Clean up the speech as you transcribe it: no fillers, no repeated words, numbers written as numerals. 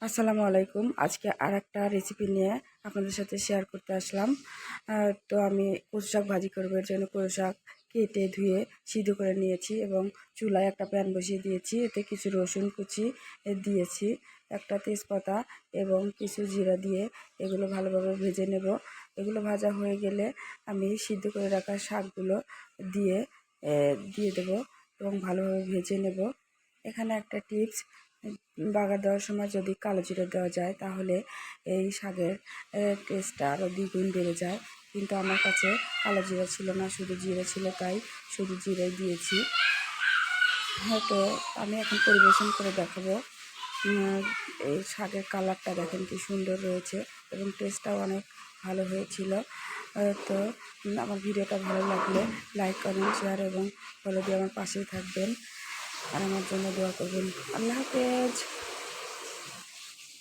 আসসালামু আলাইকুম। আজকে আরেকটা রেসিপি নিয়ে আপনাদের সাথে শেয়ার করতে আসলাম। তো আমি কচু শাক ভাজি করব। এর জন্য কচু শাক কেটে ধুয়ে সিদ্ধ করে নিয়েছি এবং চুলায় একটা প্যান বসিয়ে দিয়েছি। এতে কিছু রসুন কুচি দিয়েছি, একটা তেজপাতা এবং কিছু জিরা দিয়ে এগুলো ভালোভাবে ভেজে নেব। এগুলো ভাজা হয়ে গেলে আমি সিদ্ধ করে রাখা শাকগুলো দিয়ে দিয়ে দেব এবং ভালোভাবে ভেজে নেব। এখানে একটা টিপস, বাগার দেওয়ার সময় যদি কালো জিরা দেওয়া যায় তাহলে এই শাকের টেস্টটা আরও দ্বিগুণ বেড়ে যায়, কিন্তু আমার কাছে কালো জিরা ছিল না, শুধু জিরে ছিল, তাই শুধু জিরাই দিয়েছি। হয়তো আমি এখন পরিবেশন করে দেখাবো। এই শাকের কালারটা দেখেন কি সুন্দর রয়েছে এবং টেস্টটাও অনেক ভালো হয়েছিল। তো আমার ভিডিওটা ভালো লাগলে লাইক, কমেন্ট, শেয়ার এবং ফলো দিয়ে আমার পাশেই থাকবেন আর আমার জন্য দোয়া করবেন। আল্লাহ হাফেজ।